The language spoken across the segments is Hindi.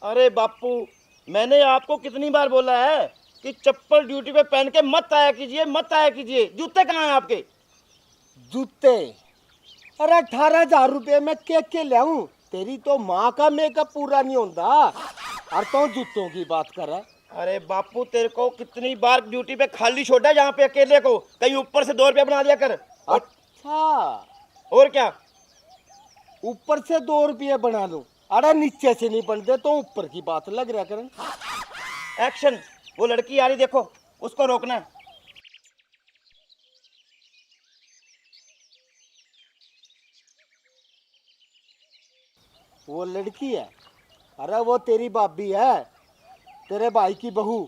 अरे बापू, मैंने आपको कितनी बार बोला है कि चप्पल ड्यूटी पे पहन के मत आया कीजिए, मत आया कीजिए। जूते कहाँ हैं आपके? जूते? अरे 18,000 रुपये में के ले आऊं? तेरी तो माँ का मेकअप पूरा नहीं होता और तो जूतों की बात कर रहा है। अरे बापू, तेरे को कितनी बार ड्यूटी पे खाली छोड़ा है जहाँ पे अकेले को? कहीं ऊपर से 2 रुपया बना दिया कर। अच्छा, और क्या? ऊपर से 2 रुपये बना लूं? अरे नीचे से नहीं बनते तो ऊपर की बात लग रहा करें। एक्शन! वो लड़की आ रही, देखो, उसको रोकना है। वो लड़की है? अरे वो तेरी भाभी है, तेरे भाई की बहू।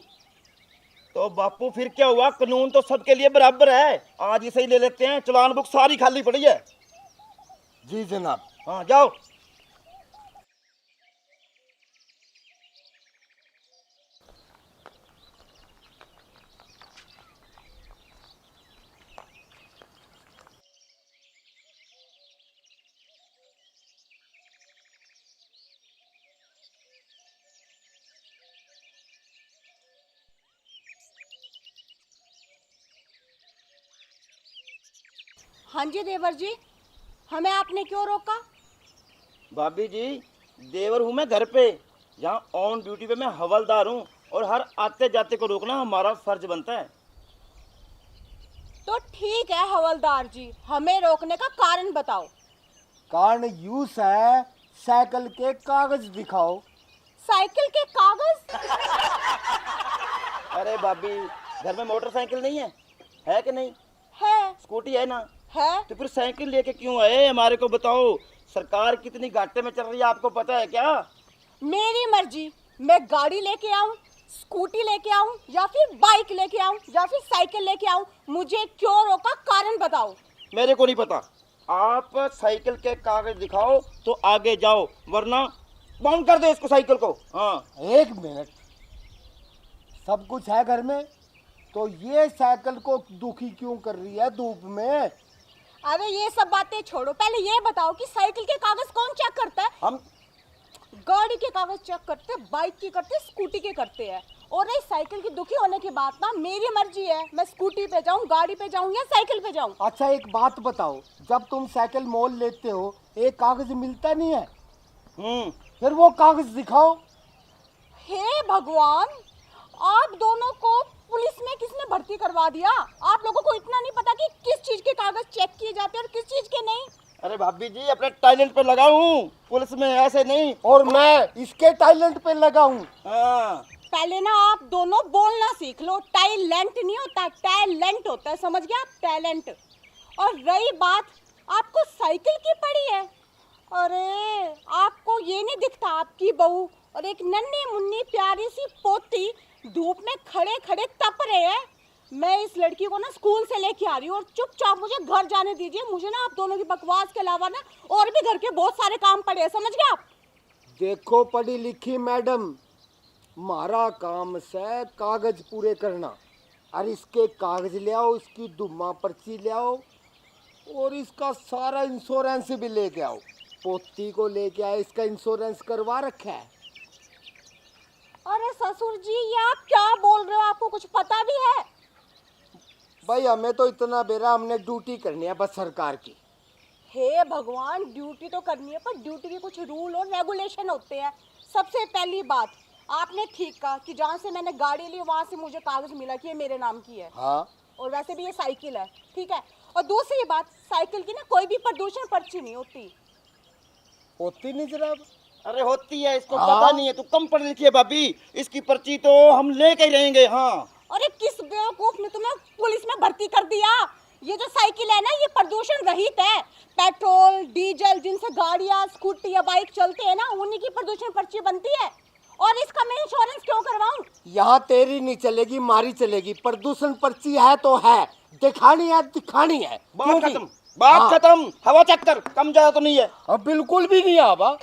तो बापू फिर क्या हुआ? कानून तो सबके लिए बराबर है। आज इसे ही ले लेते हैं, चालान बुक सारी खाली पड़ी है। जी जनाब। हाँ, जाओ। हाँ जी देवर जी, हमें आपने क्यों रोका? भाभी जी, देवर हूँ मैं घर पे, जहाँ ऑन ड्यूटी पे मैं हवलदार हूँ, और हर आते जाते को रोकना हमारा फर्ज बनता है। तो ठीक है हवलदार जी, हमें रोकने का कारण बताओ। कारण यूस है, साइकिल के कागज दिखाओ। साइकिल के कागज? अरे भाभी, घर में मोटरसाइकिल नहीं है कि नहीं? है। स्कूटी है ना? है। तो फिर साइकिल लेके क्यों आए? हमारे को बताओ, सरकार कितनी घाटे में चल रही है, आपको पता है क्या? मेरी मर्जी, मैं गाड़ी लेके आऊं, स्कूटी लेके आऊं, या फिर बाइक लेके आऊं, या फिर साइकिल लेके आऊं, मुझे क्यों रोका, कारण बताओ। मेरे को नहीं पता। आप साइकिल के कागज दिखाओ तो आगे जाओ, वरना बाउंड कर दो इसको, साइकिल को। हाँ। एक मिनट, सब कुछ है घर में, तो ये साइकिल को दुखी क्यों कर रही है धूप में? अरे ये सब बातें छोड़ो, पहले ये बताओ कि साइकिल के कागज कौन चेक करता है? हम। गाड़ी के कागज चेक करते, बाइक के करते, स्कूटी के करते हैं। और रही साइकिल की दुखी होने की बात, ना मेरी मर्जी है, मैं स्कूटी पे जाऊं, गाड़ी पे जाऊं या साइकिल पे जाऊं। अच्छा एक बात बताओ, जब तुम साइकिल मोल लेते हो एक कागज मिलता नहीं है? फिर वो कागज दिखाओ। हे भगवान, आप दोनों को पुलिस में किसने भर्ती करवा दिया? आप लोगों को इतना नहीं पता कि किस चीज के कागज चेक किए जाते हैं और किस चीज के नहीं? अरे भाभी जी, अपने टैलेंट पे लगाऊं, पुलिस में ऐसे नहीं। और मैं इसके टैलेंट पे लगा हूँ। हाँ। पहले ना आप दोनों बोलना सीख लो, टैलेंट नहीं होता, टैलेंट होता है, समझ गया आप? टैलेंट। और रही बात आपको साइकिल की पड़ी है, अरे आपको ये नहीं दिखता आपकी बहू और एक नन्ही मुन्नी प्यारी सी पोती धूप में खड़े खड़े तप रहे हैं? मैं इस लड़की को ना स्कूल से लेके आ रही हूँ और चुपचाप मुझे घर जाने दीजिए। मुझे ना आप दोनों की बकवास के अलावा ना और भी घर के बहुत सारे काम पड़े हैं, समझ गए आप? देखो पढ़ी लिखी मैडम, हमारा काम से कागज पूरे करना, और इसके कागज ले आओ, इसकी दुम्मा पर्ची ले आओ, और इसका सारा इंश्योरेंस भी लेके आओ। पोती को लेके आए, इसका इंश्योरेंस करवा रखा है। अरे ससुर जी, ये आप क्या बोल रहे हो? आपको कुछ पता भी है? भाई हमें तो इतना बेरा, हमने ड्यूटी करनी है बस सरकार की। हे भगवान, ड्यूटी तो करनी है, पर ड्यूटी के कुछ रूल और रेगुलेशन होते हैं। सबसे पहली बात, आपने ठीक कहा कि जहाँ से मैंने गाड़ी ली वहाँ से मुझे कागज मिला कि ये मेरे नाम की है। हाँ। और वैसे भी ये साइकिल है, ठीक है। और दूसरी बात, साइकिल की ना कोई भी प्रदूषण पर्ची नहीं होती। होती नहीं जनाब? अरे होती है, इसको हाँ? पता नहीं है, तू कम पढ़ी लिखी है भाभी। इसकी पर्ची तो हम लेके ही रहेंगे। हाँ। अरे किस बेवकूफ ने तुम्हें पुलिस में भर्ती कर दिया? ये जो साइकिल है ना, ये प्रदूषण रहित है। पेट्रोल डीजल जिनसे गाड़ियाँ स्कूटी या बाइक चलते हैं ना, उन्हीं की प्रदूषण पर्ची बनती है। और इसका मैं इंश्योरेंस क्यों करवाऊं? यहाँ तेरी नहीं चलेगी, मारी चलेगी। प्रदूषण पर्ची है तो है, दिखानी है दिखानी है। बात खत्म, बात खत्म। हवा चक्कर कम ज्यादा तो नहीं है? अब बिल्कुल भी नहीं आवा।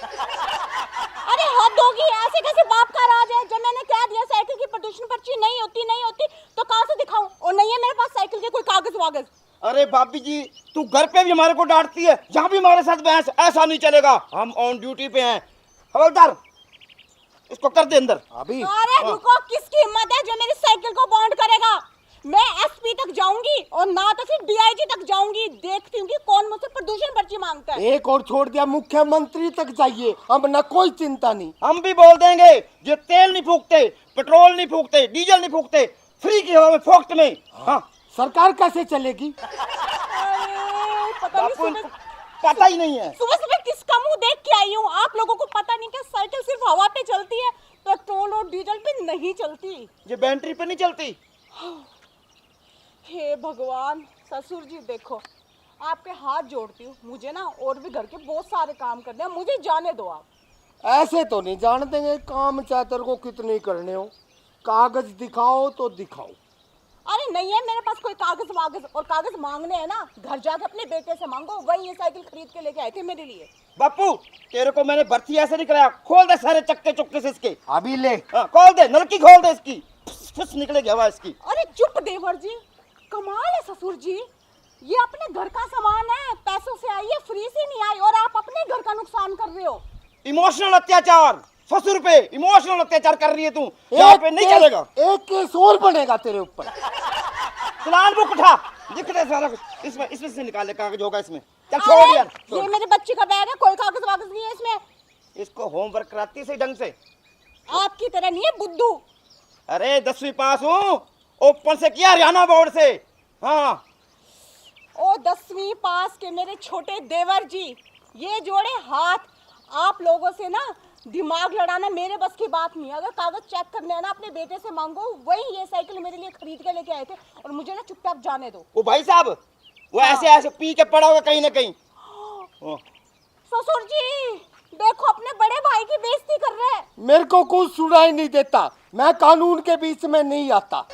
अरे हद होगी, ऐसे कैसे बाप का राज है? जब मैंने कह दिया साइकिल की प्रदूषण पर्ची नहीं होती तो कहाँ से दिखाऊं? और नहीं है मेरे पास साइकिल के कोई कागज वागज। अरे भाभी जी, तू घर पे भी हमारे को डांटती है, जहाँ भी हमारे साथ बहस। ऐसा नहीं चलेगा, हम ऑन ड्यूटी पे हैं। हवलदार, इसको कर दे अंदर। अभी अरे रुको, किसकी हिम्मत है जो मेरी साइकिल को बॉन्ड करेगा? मैं एसपी तक जाऊंगी और ना तो फिर डीआईजी तक जाऊंगी। देखती हूँ कि कौन मुझसे प्रदूषण पर्ची मांगता है। एक और छोड़ दिया, मुख्यमंत्री तक जाइए, अब ना कोई चिंता नहीं। हम भी बोल देंगे, जो तेल नहीं फूकते, पेट्रोल नहीं फूकते, डीजल नहीं फूकते, फ्री की हवा में फोकट में। हाँ, सरकार कैसे चलेगी? अरे, पता नहीं बापू सुबह इनको पता ही नहीं है। सुबह सुबह किसका मुंह देख के आई हूँ। आप लोगों को पता नहीं क्या साइकिल सिर्फ हवा पे चलती है, पेट्रोल और डीजल पे नहीं चलती। ये बैटरी पे नहीं चलती। हे भगवान, ससुर जी देखो, आपके हाथ जोड़ती हूँ, मुझे ना और भी घर के बहुत सारे काम करने हैं, मुझे जाने दो आप। ऐसे तो नहीं जान देंगे, काम चातर को कितने करने हो। कागज दिखाओ तो दिखाओ। अरे नहीं है मेरे पास कोई कागज वागज, और कागज मांगने हैं ना घर जाके अपने बेटे से मांगो, वही ये साइकिल खरीद के लेके आए थे मेरे लिए। बापू तेरे को मैंने भर्ती ऐसे नहीं कराया। खोल दे सारे चक्के चुक्के से इसके। अभी ले। हाँ, खोल दे, नलकी खोल दे इसकी, फुस निकलेगी हवा इसकी। अरे चुप देवर जी, कमाल है ससुर जी, ये अपने घर का सामान है, पैसों से आई है, फ्री से नहीं आई, और आप अपने घर का नुकसान कर रहे हो। इमोशनल अत्याचार, ससुर पे इमोशनल अत्याचार कर रही है तू। यहाँ पे नहीं चलेगा। एक केस और बनेगा तेरे ऊपर। चलान बुक उठा, दिख रहा है सारा कुछ इसमें। इसमें से निकाले, कागज होगा इसमें। चल छोड़ अरे, यार, ये मेरे बच्चे का बैग है, कोई कागज वागज नहीं है इसमें। इसको होमवर्क कराती है सही ढंग से। आपकी तरह नहीं है बुद्धू। अरे 10वीं पास हूँ, ओपन से किया हरियाणा बोर्ड से। हाँ, ओ 10वीं पास के मेरे छोटे देवर जी, ये जोड़े हाथ। आप लोगों से ना दिमाग लड़ाना मेरे बस की बात नहीं है। अगर कागज चेक करने हैं ना अपने बेटे से मांगो, वही ये साइकिल मेरे लिए खरीद के लेके आए थे, और मुझे ना चुपचाप जाने दो। वो भाई साहब वो ऐसे ऐसे पी के पड़ा होगा कहीं ना कहीं। हाँ। ससुर जी देखो, अपने बड़े भाई की बेइज्जती कर रहे हैं। मेरे को कुछ सुनाई नहीं देता, मैं कानून के बीच में नहीं आता।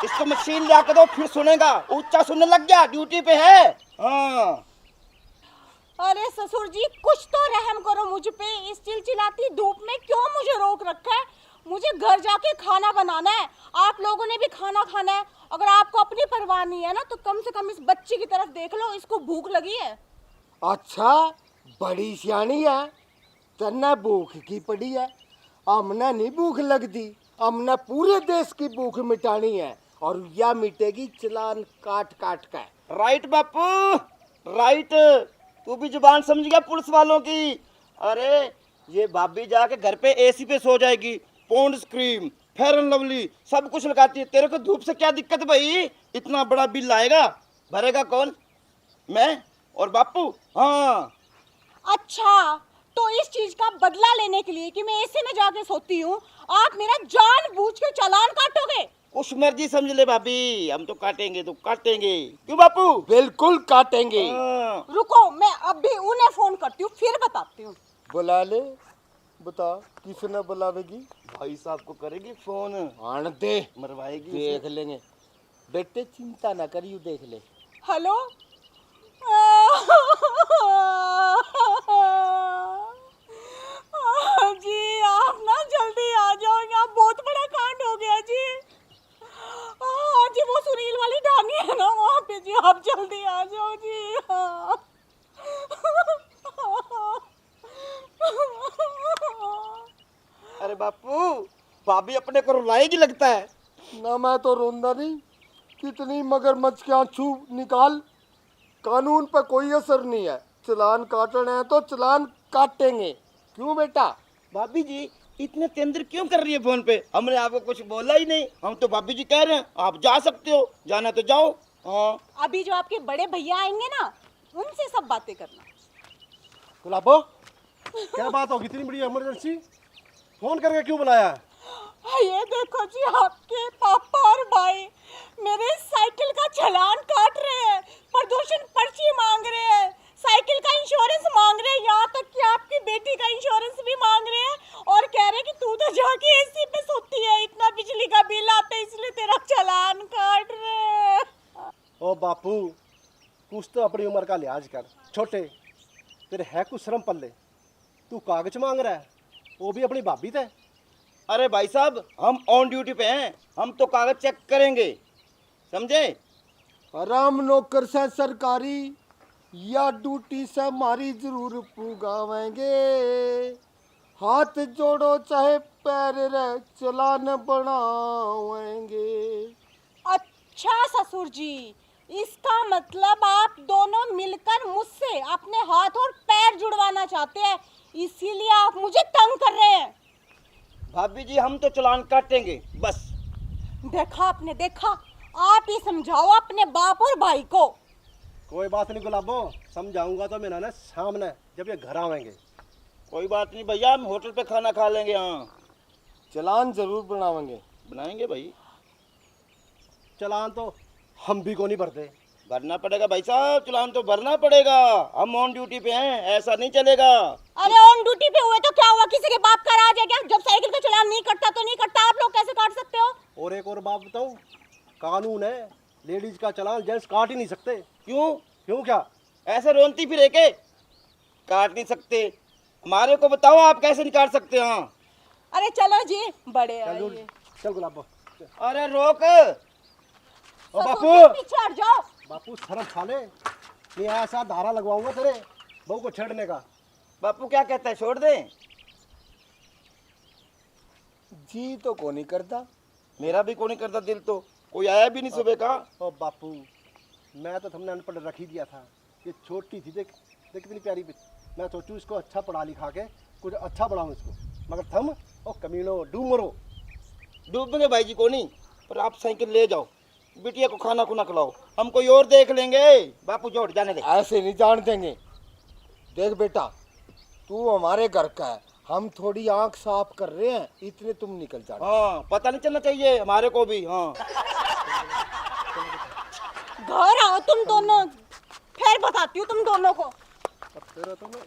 इसको मशीन ला के दो, फिर सुनेगा। ऊंचा सुनने लग गया, ड्यूटी पे है। हाँ। अरे ससुर जी कुछ तो रहम करो मुझ पे। इस चिलचिलाती धूप में क्यों मुझे रोक रखा है? मुझे घर जाके खाना बनाना है, आप लोगों ने भी खाना खाना है। अगर आपको अपनी परवाह नहीं है ना, तो कम से कम इस बच्ची की तरफ देख लो, इसको भूख लगी है। अच्छा, बड़ी सियानी है, तन्ना भूख की पड़ी है। हमने नहीं भूख लगती, हमने पूरे देश की भूख मिटानी है, और यह मिटेगी चलान काट काट कर। राइट बापू, राइट। तू भी जुबान समझ गया पुलिस वालों की। अरे ये भाभी जाके घर पे एसी पे सो जाएगी, Pond's cream, Fair and Lovely सब कुछ लगाती है। तेरे को धूप से क्या दिक्कत भाई? इतना बड़ा बिल आएगा, भरेगा कौन? मैं और बापू। हाँ। अच्छा, तो इस चीज का बदला लेने के लिए कि मैं एसी में जाके सोती हूँ, आप मेरा जानबूझ के चालान काटोगे? कुछ मर्जी समझ ले भाभी, हम तो काटेंगे तो काटेंगे। क्यों बापू? बिल्कुल काटेंगे। हाँ। रुको, मैं अभी उन्हें फोन करती हूँ, फिर बताती हूँ। बुला ले, बता किसने बुलावेगी? भाई साहब को करेगी फोन, आन दे, मरवाएगी देख लेंगे। बेटे चिंता ना करियो, देख ले। हेलो। जी आप ना जल्दी आ जाओ, यहाँ बहुत बड़ा कांड हो गया जी। जी वो सुनील वाली ढानी है ना वहाँ पे जी, आप जल्दी आ जाओ जी। हाँ। अरे बापू, भाभी अपने को रुलाएगी लगता है। ना मैं तो रोंदा नहीं, कितनी मगरमच्छ के आंसू निकाल, कानून पर कोई असर नहीं है। चलान काटना है तो चलान काटेंगे। क्यों बेटा? भाभी जी इतने तेंद्र क्यों कर रही है फोन पे? हमने आपको कुछ बोला ही नहीं। हम तो भाभी जी कह रहे हैं आप जा सकते हो, जाना तो जाओ। हाँ। अभी जो आपके बड़े भैया आएंगे ना, उनसे सब बातें करना। गुलाबो, क्या बात होगी? इतनी बड़ी इमरजेंसी फोन करके क्यों बुलाया है? ये देखो जी, आपके पापा और भाई मेरे साइकिल का चालान काट रहे हैं, प्रदूषण पर्ची मांग रहे हैं, साइकिल का इंश्योरेंस मांग रहे हैं, यहाँ तक कि आपकी बेटी का इंश्योरेंस भी मांग रहे हैं, और कह रहे हैं कि तू तो जाके एसी पे सोती है, इतना बिजली का बिल आता है, इसलिए तेरा चालान काट रहे हैं। ओ बापू, कुछ तो अपनी उम्र का लिहाज कर। छोटे, तेरे है कुछ शर्म पल्ले? तू कागज मांग रहा है, वो भी अपनी भाभी से। अरे भाई साहब हम ऑन ड्यूटी पे हैं, हम तो कागज चेक करेंगे, समझे? आराम नौकर से सरकारी या ड्यूटी से हमारी जरूर पुगावेंगे। हाथ जोड़ो चाहे पैर रे चलान बनावेंगे। अच्छा ससुर जी, इसका मतलब आप दोनों मिलकर मुझसे अपने हाथ और पैर जुड़वाना चाहते हैं, इसीलिए आप मुझे तंग कर रहे हैं। भाभी जी हम तो चालान काटेंगे बस। देखा आपने, देखा, आप ही समझाओ अपने बाप और भाई को। कोई बात नहीं गुलाबो, समझाऊंगा तो मैं ना सामने जब ये घर आवेंगे। कोई बात नहीं भैया, हम होटल पे खाना खा लेंगे। हाँ चलान जरूर बनावेंगे। बनाएंगे भाई। चलान तो हम भी को नहीं भरते। भरना पड़ेगा भाई साहब, चालान तो भरना पड़ेगा। हम ऑन ड्यूटी पे हैं, ऐसा नहीं चलेगा। अरे ऑन ड्यूटी पे हुए तो क्या हुआ, किसी के बाप का राज है क्या? जब साइकिल का चालान नहीं कटता तो नहीं कटता, आप लोग कैसे काट सकते हो? और एक और बात बताऊं, कानून है, लेडीज का चालान जेंट्स काट ही नहीं सकते। क्यों? क्यों क्या? ऐसे रोनती फिर के काट नहीं सकते? हमारे को बताओ आप कैसे निकाल सकते हैं? हाँ अरे चलो जी, बड़े चल आइए। दूर, चल गुलाबो। अरे रोक। ओ ससुर बापू, जी, पीछे हट जाओ। बापू शर्म खा ले, नहीं ऐसा धारा लगवाऊंगा तेरे बहू को छेड़ने का। बापू क्या कहता है, छोड़ दें? जी तो को नहीं करता। मेरा भी कोई नहीं करता दिल, तो कोई आया भी नहीं सुबह का। ओ बापू, मैं तो तुमने अनपढ़ रख ही दिया था। ये छोटी थी, देख देख कितनी प्यारी बच्ची। मैं सोचूं इसको अच्छा पढ़ा लिखा के कुछ अच्छा बनाऊं इसको, मगर थम ओ कमीनो डूमरो। डूबेंगे भाई जी को नहीं, पर आप साइकिल ले जाओ, बिटिया को खाना खुना खिलाओ, हम कोई और देख लेंगे। बापू जोड़ जाने दे। ऐसे नहीं जान देंगे। देख बेटा, तू हमारे घर का है, हम थोड़ी आंख साफ कर रहे हैं, इतने तुम निकल जाना। हाँ पता नहीं चलना चाहिए हमारे को भी। हाँ घर आओ तुम दोनों, फिर बताती हूँ तुम दोनों को। अब तेरा तो मैं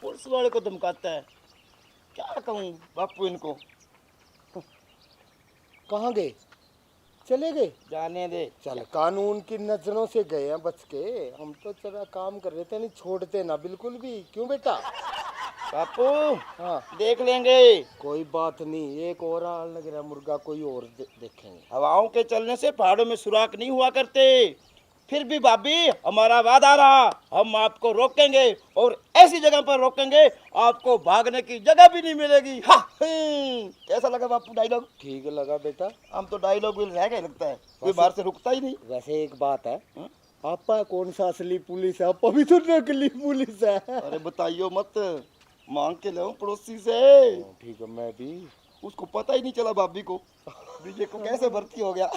पुलिस वाले को धमकाता है, क्या कहूँ बापू इनको। कहाँ गए? चले गए? जाने दे। चल, कानून की नजरों से गए हैं बच के। हम तो चला काम कर रहे थे, नहीं छोड़ते ना बिल्कुल भी। क्यों बेटा? बापू हाँ, देख लेंगे। कोई बात नहीं, एक और आल लग रहा है मुर्गा, कोई और देखेंगे। हवाओं के चलने से पहाड़ों में सुराख नहीं हुआ करते। फिर भी भाभी हमारा वादा रहा, हम आपको रोकेंगे और ऐसी जगह पर रोकेंगे आपको भागने की जगह भी नहीं मिलेगी। हाँ, कैसा लगा बापू डायलॉग? ठीक लगा बेटा। हम तो डायलॉग भी रह गए लगता है, कोई बाहर से रुकता ही नहीं। वैसे एक बात है, हाँ? आपा कौन सा असली पुलिस है? आपा भी तो नकली पुलिस है। अरे बताइयो मत, मांग के ले पड़ोसी से। ठीक है, मैं भी। उसको पता ही नहीं चला भाभी को, बीजे को कैसे भर्ती हो गया।